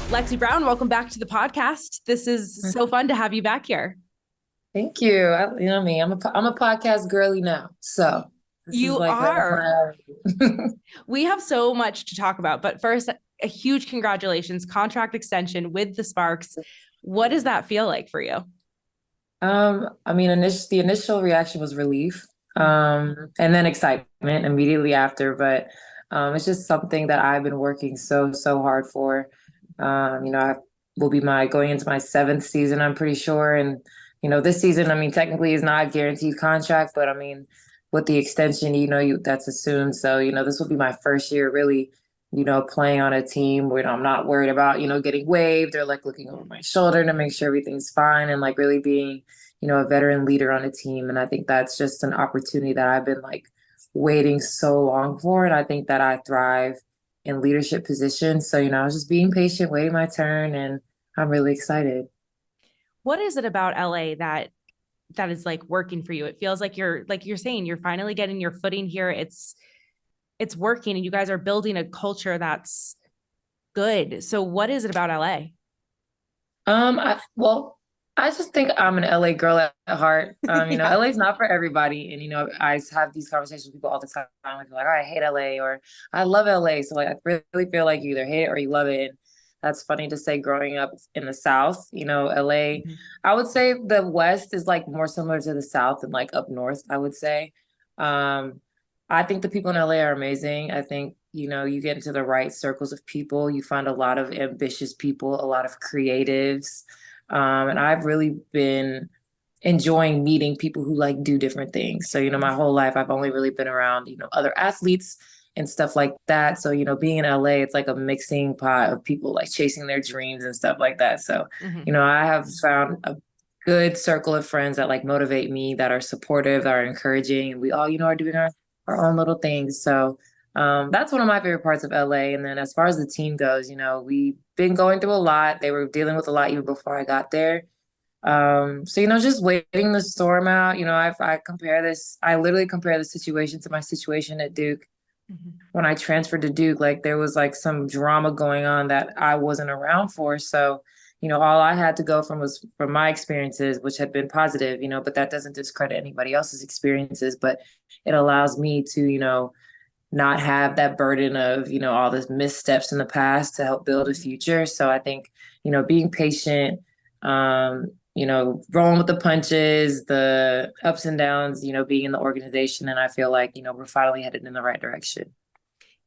Lexie Brown, welcome back to the podcast. This is so fun to have you back here. Thank you. You know me. I'm a podcast girly now, so this is You like right up are. my alley. We have so much to talk about, but first, a huge congratulations, contract extension with the Sparks. What does that feel like for you? I mean, the initial reaction was relief, and then excitement immediately after. But it's just something that I've been working so hard for. I will be going into my seventh season, I'm pretty sure, and this season, I mean, technically is not a guaranteed contract, but I mean, with the extension, that's assumed. So this will be my first year really, playing on a team where I'm not worried about, getting waived or like looking over my shoulder to make sure everything's fine and like really being, a veteran leader on a team. And I think that's just an opportunity that I've been like waiting so long for. And I think that I thrive in leadership positions. So, I was just being patient, waiting my turn, and I'm really excited. What is it about LA that is like working for you? It feels like you're saying you're finally getting your footing here. It's working and you guys are building a culture that's good. So what is it about LA? Well, I just think I'm an LA girl at heart. Yeah. LA is not for everybody. And, I have these conversations with people all the time. Like, oh, I hate LA or I love LA. So like, I really feel like you either hate it or you love it. And that's funny to say growing up in the South, LA, Mhm. I would say the West is like more similar to the South than like up North, I would say. Um, I think the people in LA are amazing. I think, you get into the right circles of people, you find a lot of ambitious people, a lot of creatives. And I've really been enjoying meeting people who like do different things. So, my whole life I've only really been around, other athletes and stuff like that. So, being in LA, it's like a mixing pot of people like chasing their dreams and stuff like that. So, Mhm. I have found a good circle of friends that like motivate me, that are supportive, that are encouraging, and we all, are doing our own little things. So, that's one of my favorite parts of LA. And then as far as the team goes, we've been going through a lot. They were dealing with a lot even before I got there. So, just waiting the storm out, I literally compare the situation to my situation at Duke. Mhm. When I transferred to Duke, like there was like some drama going on that I wasn't around for. So, all I had to go from my experiences, which had been positive, but that doesn't discredit anybody else's experiences, but it allows me to, not have that burden of, all the missteps in the past to help build a Mhm. future. So I think, being patient, rolling with the punches, the ups and downs, being in the organization. And I feel like, we're finally headed in the right direction.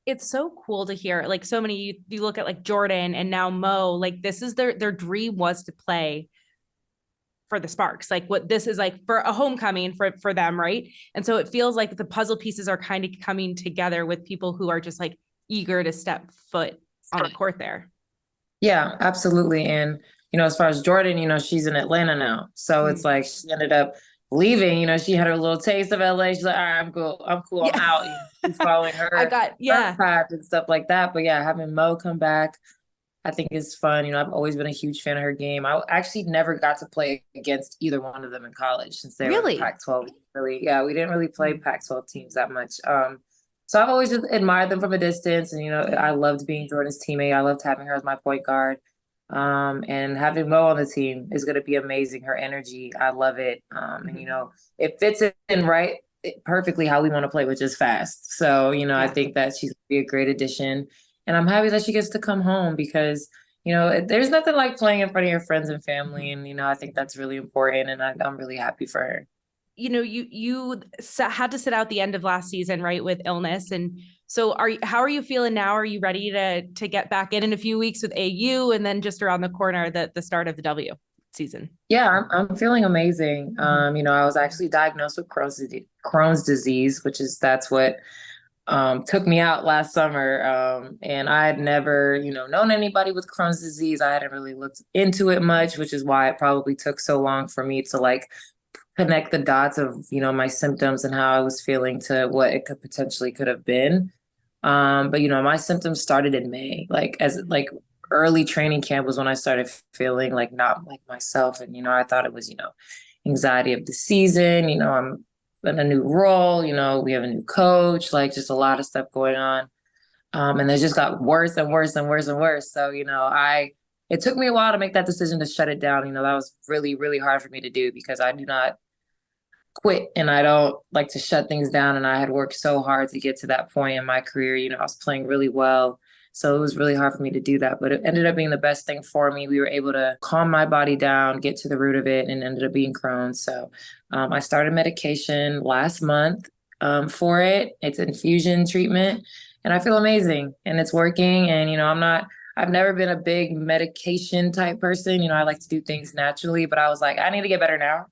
It's so cool to hear. Like so many, you look at like Jordan and now Mo, like this is their dream was to play for the Sparks. Like what this is like for a homecoming for them, right? And so it feels like the puzzle pieces are kind of coming together with people who are just like eager to step foot on the court there. Yeah, absolutely. And, as far as Jordan, she's in Atlanta now. So it's Mm. like she ended up leaving, she had her little taste of LA. She's like, all right, I'm cool. I'm cool. I'm Yeah. out. She's following I her got, her yeah. path and stuff like that. But yeah, having Mo come back, I think is fun. I've always been a huge fan of her game. I actually never got to play against either one of them in college since they were in the Really? Pac-12. Really, yeah, we didn't really play Mm. Pac-12 teams that much. So I've always just admired them from a distance, and I loved being Jordan's teammate. I loved having her as my point guard. And having Mo on the team is going to be amazing. Her energy, I love it. And Mhm. it fits in right perfectly how we want to play, which is fast. So I Yeah. think that she's going to be a great addition, and I'm happy that she gets to come home because there's nothing like playing in front of your friends and family, Mhm. and I think that's really important, and I'm really happy for her. You had to sit out the end of last season, right, with illness, and so how are you feeling now? Are you ready to get back in a few weeks with AU, and then just around the corner the start of the W season? Yeah, I'm feeling amazing. Mhm. I was actually diagnosed with Crohn's disease, which is that's what took me out last summer. And I had never, known anybody with Crohn's disease. I hadn't really looked into it much, which is why it probably took so long for me to like connect the dots of, my symptoms and how I was feeling to what it could have been. But my symptoms started in May, like as Mhm. like early training camp was when I started feeling like not like myself. And, I thought it was, anxiety of the season, I'm in a new role, we have a new coach, like just a lot of stuff going on. And they just got worse and worse and worse and worse. So, I it took me a while to make that decision to shut it down. That was really, really hard for me to do because I do not quit and I don't like to shut things down. And I had worked so hard to get to that point in my career. I was playing really well. So it was really hard for me to do that, but it ended up being the best thing for me. We were able to calm my body down, get to the root of it, and ended up being Crohn's. So I started medication last month for it. It's infusion treatment, and I feel amazing, and it's working. And I've never been a big medication type person. I like to do things naturally, but I was like, I need to get better now.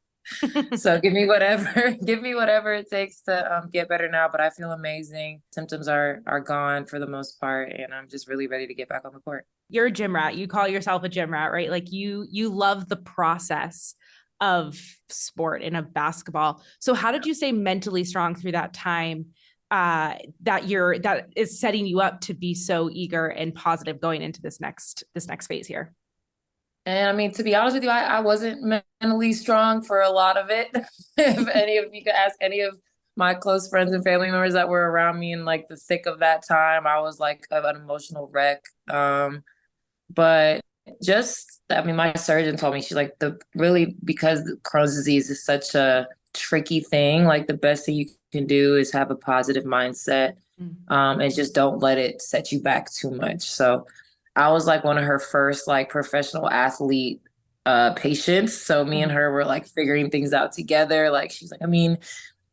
So give me whatever it takes to get better now. But I feel amazing. Symptoms are gone for the most part, and I'm just really ready to get back on the court. You're a gym rat. You call yourself a gym rat, right? Like you love the process of sport and of basketball. So how did you stay mentally strong through that time that is setting you up to be so eager and positive going into this next phase here? And I mean, to be honest with you, I wasn't mentally strong for a lot of it. If any of you could ask any of my close friends and family members that were around me in like the thick of that time, I was like an emotional wreck. But my surgeon told me, she's like, because Crohn's disease is such a tricky thing, like the best thing you can do is have a positive mindset, and just don't let it set you back too much. So I was like one of her first like professional athlete patients. So me and her were like figuring things out together. Like she's like, I mean,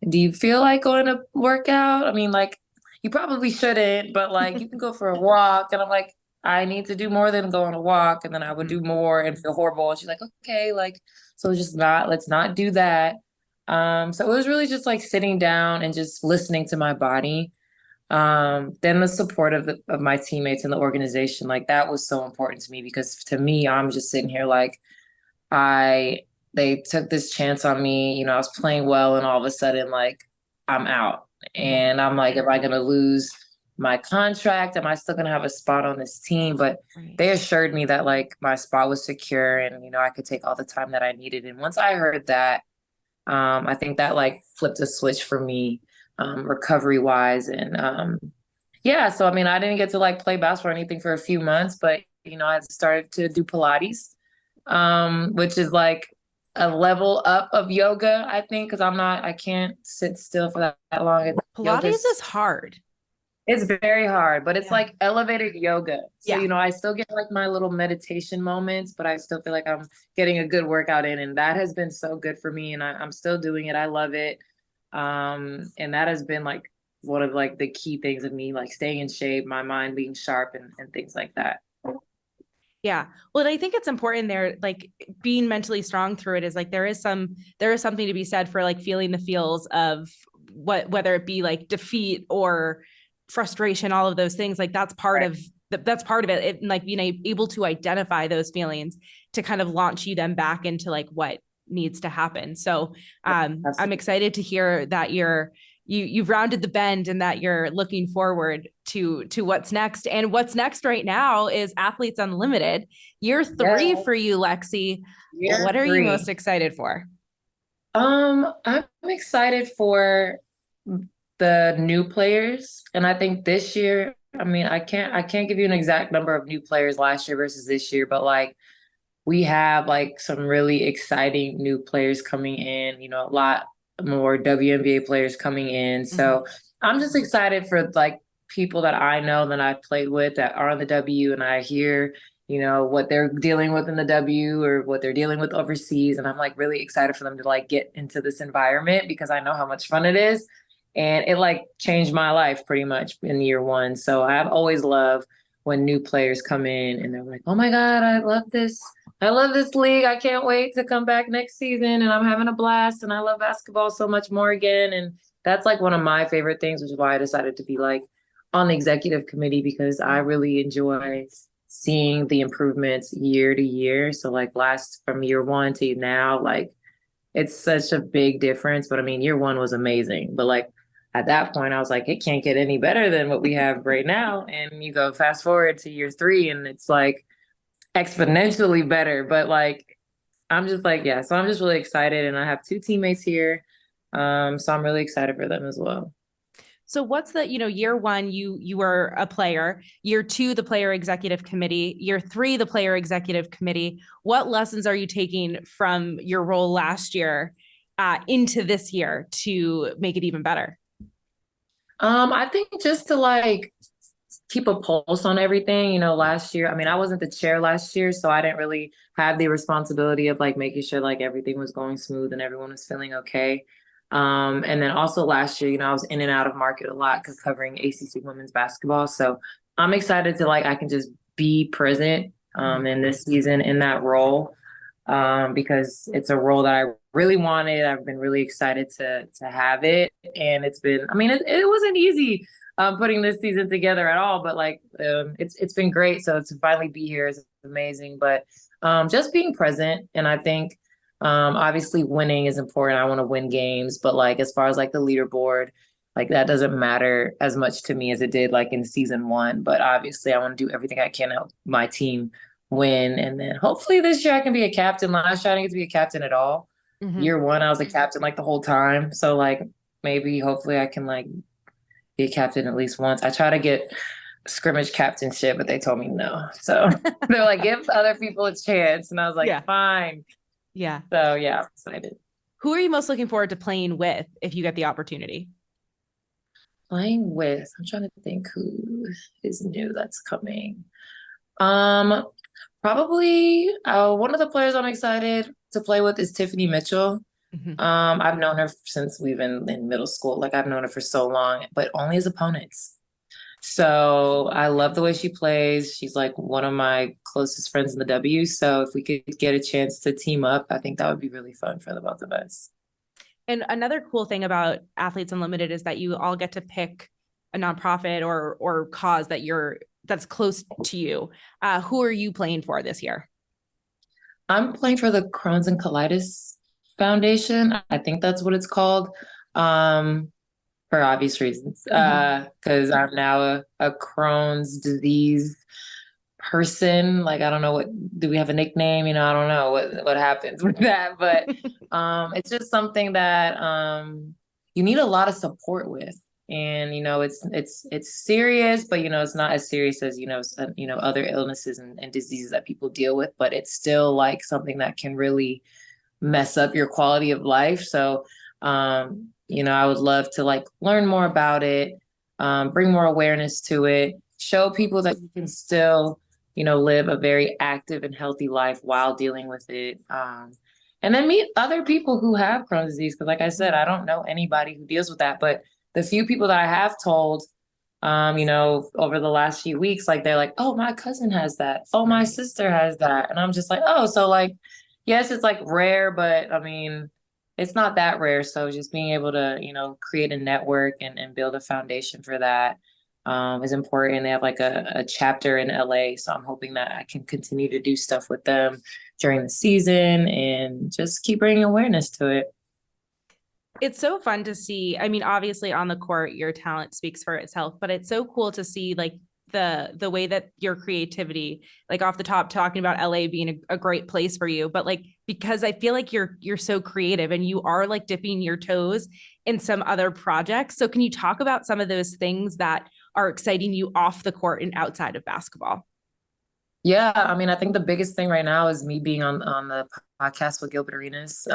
do you feel like going to work out? I mean, like you probably shouldn't, but like you can go for a walk. And I'm like, I need to do more than go on a walk. And then I would do more and feel horrible. And she's like, okay, like, so let's not do that. So it was really just like sitting down and just listening to my body. Then the support of my teammates and the organization, like that was so important to me because to me, I'm just sitting here like they took this chance on me. I was playing well and all of a sudden like I'm out. And I'm like, am I going to lose my contract? Am I still going to have a spot on this team? But they assured me that like my spot was secure and, I could take all the time that I needed. And once I heard that, I think that like flipped a switch for me. Recovery wise. And so I mean, I didn't get to like play basketball or anything for a few months, but I started to do Pilates, which is like a level up of yoga, I think, because I can't sit still for that long. Pilates is hard. It's very hard, but it's like elevated yoga. So, I still get like my little meditation moments, but I still feel like I'm getting a good workout in. And that has been so good for me. And I'm still doing it. I love it. And that has been like one of like the key things of me, like staying in shape, my mind being sharp and things like that. Yeah. Well, I think it's important there, like being mentally strong through it is like, there is something to be said for like feeling the feels of whether it be like defeat or frustration, all of those things, like that's part of it. And like being able to identify those feelings to kind of launch you then back into like what needs to happen. So I'm excited to hear that you've rounded the bend and that you're looking forward to what's next. And what's next right now is Athletes Unlimited. Year 3 for you, Lexi. What are you most excited for? I'm excited for the new players. And I think this year, I mean, I can't give you an exact number of new players last year versus this year, but like we have like some really exciting new players coming in, a lot more WNBA players coming in. So I'm just excited for like people that I know that I've played with that are on the W, and I hear, what they're dealing with in the W or what they're dealing with overseas. And I'm like really excited for them to like get into this environment because I know how much fun it is. And it like changed my life pretty much in year 1. So I've always loved when new players come in and they're like, oh my God, I love this league. I can't wait to come back next season and I'm having a blast and I love basketball so much more again. And that's like one of my favorite things, which is why I decided to be like on the executive committee, because I really enjoy seeing the improvements year to year. So like from year 1 to now, like it's such a big difference. But I mean, year 1 was amazing. But like at that point, I was like, it can't get any better than what we have right now. And you go fast forward to year 3 and it's like exponentially better. But like, I'm just like, so I'm just really excited. And I have 2 teammates here. So I'm really excited for them as well. So what's the, year one, you were a player, year two, the player executive committee, year three, the player executive committee. What lessons are you taking from your role last year into this year to make it even better? I think just to like keep a pulse on everything, last year, I mean, I wasn't the chair last year, so I didn't really have the responsibility of like making sure like everything was going smooth and everyone was feeling okay. And then also last year, I was in and out of market a lot because covering ACC women's basketball. So I'm excited to like I can just be present in this season in that role because it's a role that I really wanted. I've been really excited to have it, and it's been. I mean, it wasn't easy putting this season together at all, but like it's been great. So to finally be here is amazing. But just being present, and I think obviously winning is important. I want to win games, but like as far as like the leaderboard, like that doesn't matter as much to me as it did like in season one. But obviously, I want to do everything I can to help my team win, and then hopefully this year I can be a captain. Last year I didn't get to be a captain at all. Mm-hmm. Year one I was a captain like the whole time. So like maybe hopefully I can like be a captain at least once. I try to get scrimmage captainship, but they told me no. So they're like, give other people a chance. And I was like, Yeah. fine. Yeah. So yeah, I'm excited. Who are you most looking forward to playing with if you get the opportunity? Playing with, I'm trying to think who is new that's coming. Um, Probably one of the players I'm excited to play with is Tiffany Mitchell. Mm-hmm. I've known her since we've been in middle school. Like I've known her for so long, but only as opponents. So I love the way she plays. She's like one of my closest friends in the W. So if we could get a chance to team up, I think that would be really fun for the both of us. And another cool thing about Athletes Unlimited is that you all get to pick a nonprofit or cause that's close to you. Who are you playing for this year? I'm playing for the Crohn's and Colitis Foundation. I think that's what it's called. For obvious reasons. Because I'm now a Crohn's disease person. Like I don't know what do we have a nickname? I don't know what happens with that. But it's just something that you need a lot of support with. And it's serious, but it's not as serious as other illnesses and diseases that people deal with, but it's still like something that can really mess up your quality of life. So I would love to like learn more about it, bring more awareness to it, show people that you can still, live a very active and healthy life while dealing with it. And then meet other people who have Crohn's disease. Because like I said, I don't know anybody who deals with that, but the few people that I have told, over the last few weeks, like they're like, oh, my cousin has that. Oh, my sister has that. And I'm just like, oh, so like, yes, it's like rare, but I mean, it's not that rare. So just being able to, create a network and build a foundation for that is important. They have like a chapter in LA. So I'm hoping that I can continue to do stuff with them during the season and just keep bringing awareness to it. It's so fun to see. I mean, obviously on the court, your talent speaks for itself, but it's so cool to see like the way that your creativity, like off the top, talking about LA being a great place for you, but like because I feel like you're so creative and you are like dipping your toes in some other projects. So can you talk about some of those things that are exciting you off the court and outside of basketball? Yeah, I mean, I think the biggest thing right now is me being on the podcast with Gilbert Arenas.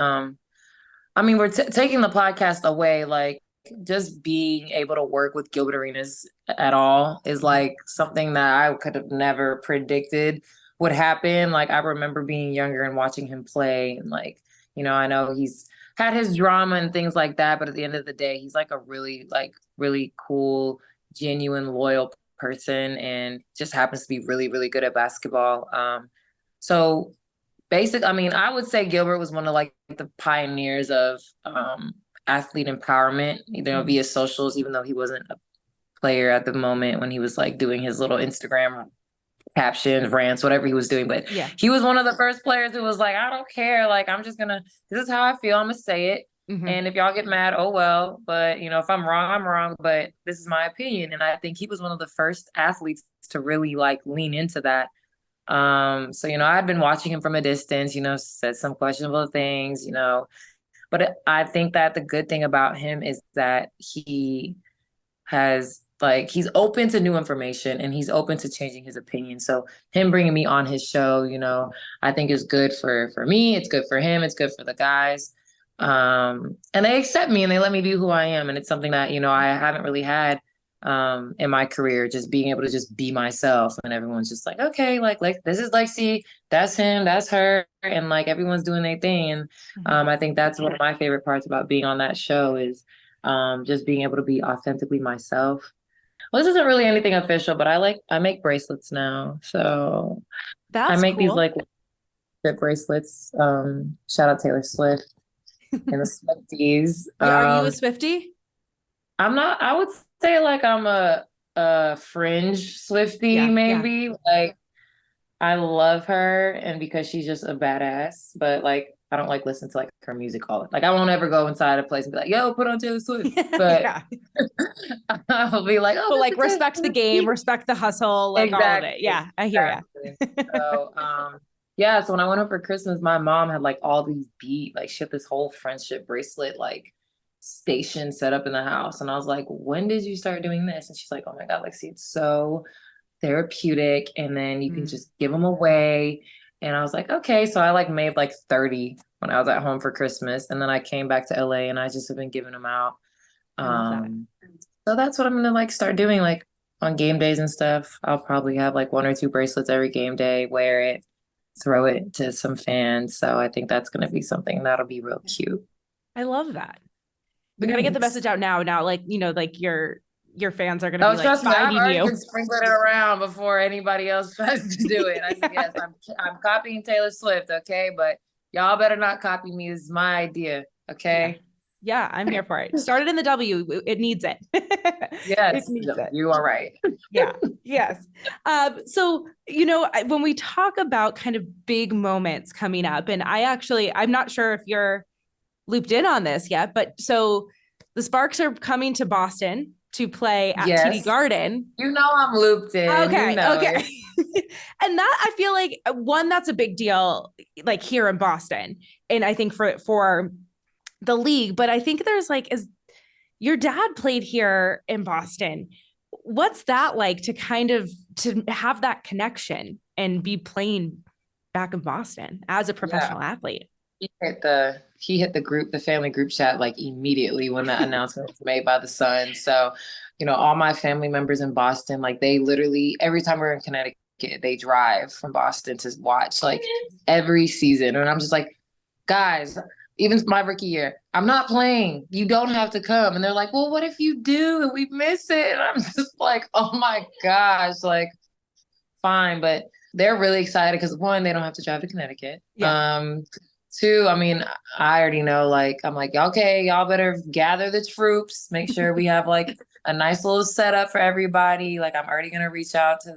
I mean, we're taking the podcast away, like just being able to work with Gilbert Arenas at all is like something that I could have never predicted would happen. Like I remember being younger and watching him play and like, I know he's had his drama and things like that, but at the end of the day, he's like a really cool, genuine, loyal person and just happens to be really, really good at basketball. So I mean, I would say Gilbert was one of like the pioneers of athlete empowerment, via socials, even though he wasn't a player at the moment when he was like doing his little Instagram captions, rants, whatever he was doing. But Yeah. he was one of the first players who was like, I don't care. Like, this is how I feel. I'm going to say it. Mm-hmm. And if y'all get mad, oh well. But, if I'm wrong, I'm wrong. But this is my opinion. And I think he was one of the first athletes to really like lean into that. So, I've been watching him from a distance, said some questionable things, but I think that the good thing about him is that he has like, he's open to new information and he's open to changing his opinion. So him bringing me on his show, I think is good for me. It's good for him. It's good for the guys. And they accept me and they let me be who I am. And it's something that, I haven't really had in my career, just being able to just be myself, and everyone's just like, okay, like this is Lexi, that's him, that's her, and like everyone's doing their thing. And I think that's one of my favorite parts about being on that show is just being able to be authentically myself. Well, this isn't really anything official, but I make bracelets now. So I That's make these cool. like bracelets. Shout out Taylor Swift and the Swifties. Are you a Swiftie? I'm not, I would say like I'm a fringe Swiftie, Yeah, yeah. maybe. Like I love her and because she's just a badass, but like I don't like listen to like her music all like I won't ever go inside a place and be like, yo, put on Taylor Swift. But Yeah. I'll be like, oh, But this like is Taylor respect the Swift. game, respect the hustle, like all of it. Exactly. Yeah, I hear Exactly. So yeah, so when I went home for Christmas, my mom had like all these like she had this whole friendship bracelet like station set up in the house. And I was like, when did you start doing this? And she's like, oh my God, Lexi, it's so therapeutic. And then you you. can just give them away. And I was like, okay. So I like made like 30 when I was at home for Christmas. And then I came back to LA and I just have been giving them out. I love that. So that's what I'm gonna like start doing, like on game days and stuff. I'll probably have like one or two bracelets every game day, wear it, throw it to some fans. So I think that's gonna be something that'll be real cute. I love that. We gotta get the message out now. Now, like, like your fans are gonna Oh, be like trust me, I've finding already you. been sprinkling it around before anybody else tries to do it. I said, yes, I'm copying Taylor Swift, okay? But y'all better not copy me. This is my idea, okay? Yeah, I'm here for it. Started in the W. It needs it. It Yes, needs it. you are right. Yeah. Yes. So, when we talk about kind of big moments coming up, and I'm not sure if you're looped in on this yet, but so the Sparks are coming to Boston to play at TD Yes. Garden. You know I'm looped in. Okay. You know Okay. And that I feel like one, that's a big deal, like here in Boston. And I think for the league, but I think there's like, is your dad played here in Boston. What's that like to kind of to have that connection and be playing back in Boston as a professional athlete? The family group chat like immediately when that announcement was made by the Sun. So, all my family members in Boston, like they literally every time we're in Connecticut, they drive from Boston to watch like every season. And I'm just like, guys, even my rookie year, I'm not playing. You don't have to come. And they're like, well, what if you do and we miss it? And I'm just like, oh my gosh, like fine. But they're really excited because one, they don't have to drive to Connecticut. Yeah. Two, I mean, I already know, like, I'm like, okay, y'all better gather the troops, make sure we have like a nice little setup for everybody. Like, I'm already gonna reach out to,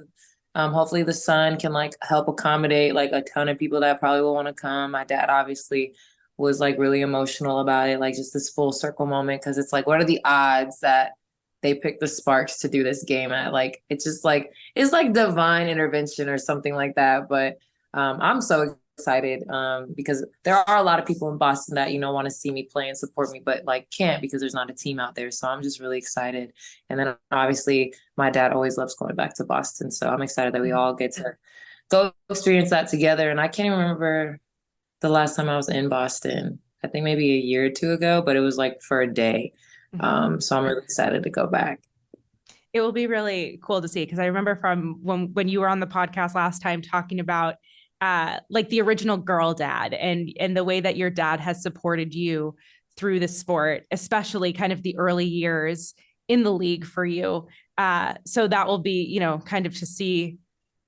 hopefully the Sun can like help accommodate like a ton of people that probably will want to come. My dad obviously was like really emotional about it, like just this full circle moment, because it's like, what are the odds that they picked the Sparks to do this game at? Like, it's just like, it's like divine intervention or something like that. But I'm so excited because there are a lot of people in Boston that want to see me play and support me, but like can't because there's not a team out there. So I'm just really excited. And then obviously my dad always loves going back to Boston, so I'm excited that we all get to go experience that together. And I can't even remember the last time I was in Boston. I think maybe a year or two ago, but it was like for a day. So I'm really excited to go back. It will be really cool to see because I remember from when you were on the podcast last time talking about like the original girl dad and the way that your dad has supported you through the sport, especially kind of the early years in the league for you. So that will be, kind of to see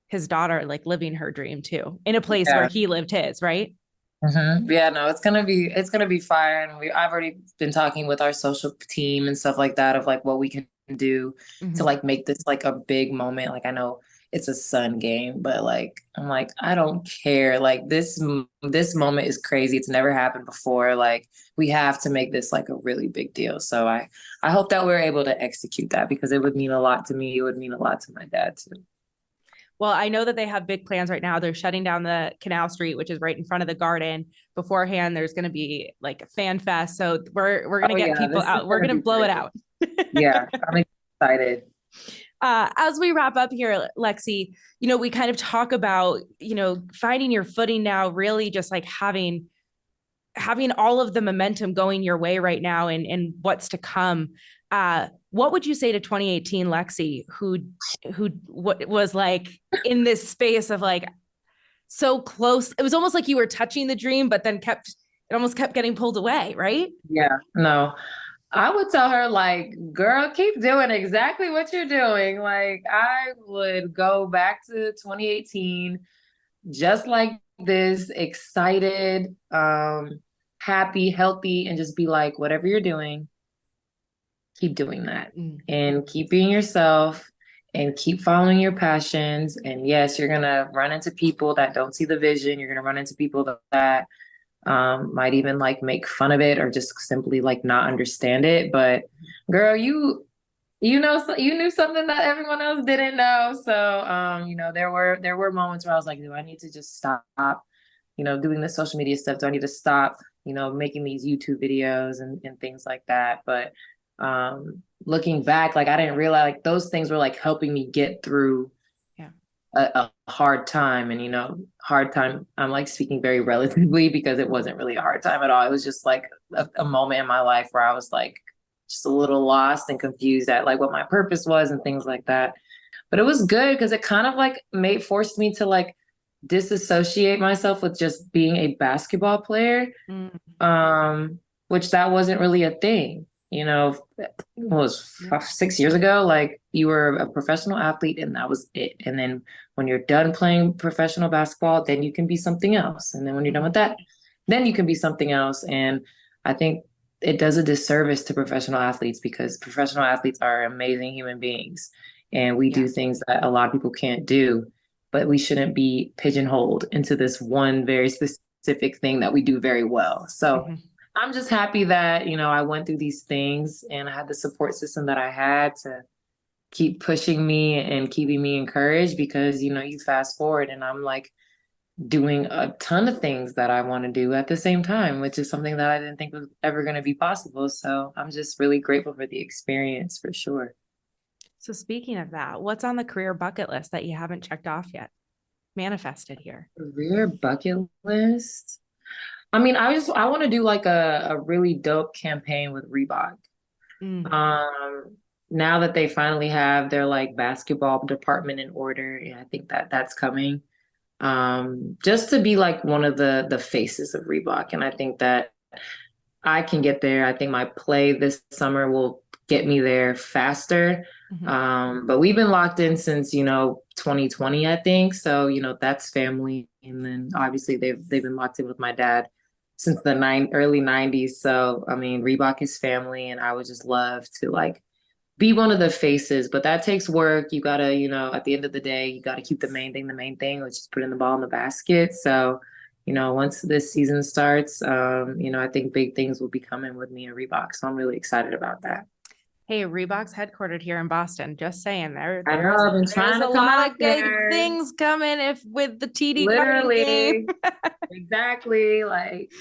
his daughter like living her dream too in a place where he lived his, right? Yeah, no, it's gonna be fire. And I've already been talking with our social team and stuff like that of like what we can do to like make this like a big moment. Like I know it's a Sun game, but like I'm like I don't care. Like this moment is crazy. It's never happened before. Like we have to make this like a really big deal. So I hope that we're able to execute that because it would mean a lot to me. It would mean a lot to my dad too. Well, I know that they have big plans right now. They're shutting down the Canal Street, which is right in front of the Garden. Beforehand, there's going to be like a fan fest. So we're going to get people out. We're going to blow it out. Yeah, I'm excited. As we wrap up here, Lexi, we kind of talk about, finding your footing now, really just like having all of the momentum going your way right now and what's to come. What would you say to 2018 Lexi, who was like in this space of like so close? It was almost like you were touching the dream, but then it almost kept getting pulled away, right? Yeah, no. I would tell her, like, girl, keep doing exactly what you're doing. Like, I would go back to 2018, just like this, excited, happy, healthy, and just be like, whatever you're doing, keep doing that. And keep being yourself and keep following your passions. And yes, you're going to run into people that don't see the vision. You're going to run into people that might even like make fun of it or just simply like not understand it. But girl, you knew something that everyone else didn't know. So there were moments where I was like, do I need to just stop, doing the social media stuff? Do I need to stop, making these YouTube videos and things like that? But looking back, like I didn't realize like those things were like helping me get through a hard time. And hard time, I'm like speaking very relatively because it wasn't really a hard time at all. It was just like a moment in my life where I was like just a little lost and confused at like what my purpose was and things like that. But it was good because it kind of like forced me to like disassociate myself with just being a basketball player, which that wasn't really a thing. It was 6 years ago, like you were a professional athlete and that was it. And then when you're done playing professional basketball, then you can be something else. And then when you're done with that, then you can be something else. And I think it does a disservice to professional athletes because professional athletes are amazing human beings. And we do things that a lot of people can't do, but we shouldn't be pigeonholed into this one very specific thing that we do very well. So I'm just happy that, I went through these things and I had the support system that I had to keep pushing me and keeping me encouraged because, you fast forward and I'm like doing a ton of things that I want to do at the same time, which is something that I didn't think was ever going to be possible. So I'm just really grateful for the experience for sure. So speaking of that, what's on the career bucket list that you haven't checked off yet? Manifested here. Career bucket list? I mean, I want to do like a really dope campaign with Reebok. Now that they finally have their like basketball department in order, and I think that that's coming. Just to be like one of the faces of Reebok. And I think that I can get there. I think my play this summer will get me there faster. But we've been locked in since, 2020, I think. So, that's family. And then obviously they've been locked in with my dad since the early 90s. So, I mean, Reebok is family and I would just love to like be one of the faces, but that takes work. You gotta, at the end of the day, you gotta keep the main thing, which is putting the ball in the basket. So, once this season starts, I think big things will be coming with me and Reebok. So I'm really excited about that. Hey, Reebok's headquartered here in Boston. Just saying, I know, I've been trying to there's a come lot out of there. good things coming with the TD Literally, game. exactly. Like,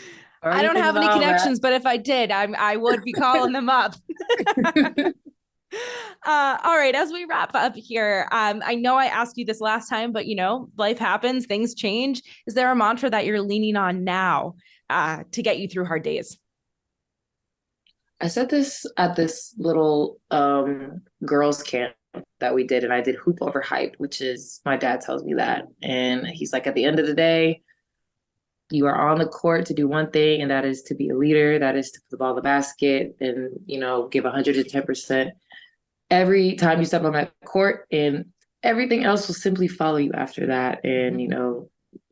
I don't have any connections, but if I did, I would be calling them up. All right, as we wrap up here, I know I asked you this last time, but life happens, things change. Is there a mantra that you're leaning on now to get you through hard days? I said this at this little girls camp that we did, and I did hoop over hype, which is my dad tells me that. And he's like, at the end of the day, you are on the court to do one thing, and that is to be a leader, that is to put the ball in the basket and, give 110% every time you step on that court, and everything else will simply follow you after that. And,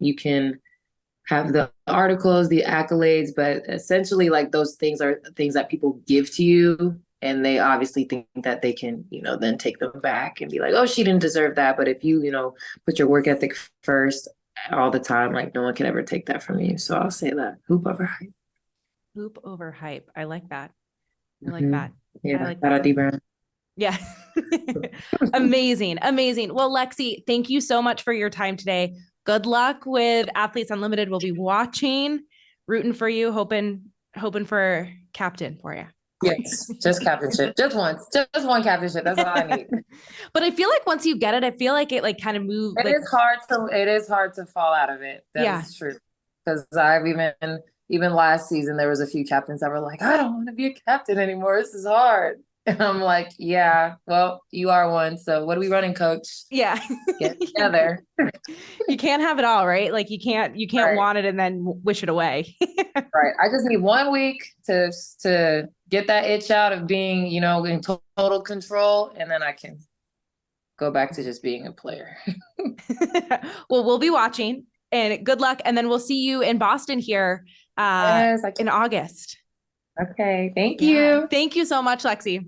you can have the articles, the accolades, but essentially like those things are things that people give to you. And they obviously think that they can, then take them back and be like, oh, she didn't deserve that. But if you, put your work ethic first all the time, like no one can ever take that from you. So I'll say that. Hoop over hype. Hoop over hype. I like that. I like that. Yeah, I like shout out Dee Brown. Yeah. Amazing. Well, Lexi, thank you so much for your time today. Good luck with Athletes Unlimited. We'll be watching, rooting for you, hoping for captain for you. Yes, just captainship. Just once. Just one captainship. That's all I need. But I feel like once you get it, I feel like it like kind of moves. It Like, is hard to fall out of it. That yeah. is true. Because even last season, there was a few captains that were like, I don't want to be a captain anymore. This is hard. And I'm like, yeah, well, you are one. So what are we running, coach? Yeah. Get together. You can't have it all, right? Like you can't Right. want it and then wish it away. Right. I just need 1 week to get that itch out of being, in total control. And then I can go back to just being a player. Well, we'll be watching and good luck. And then we'll see you in Boston here Yes, in August. Okay. Thank Yeah. you. Thank you so much, Lexi.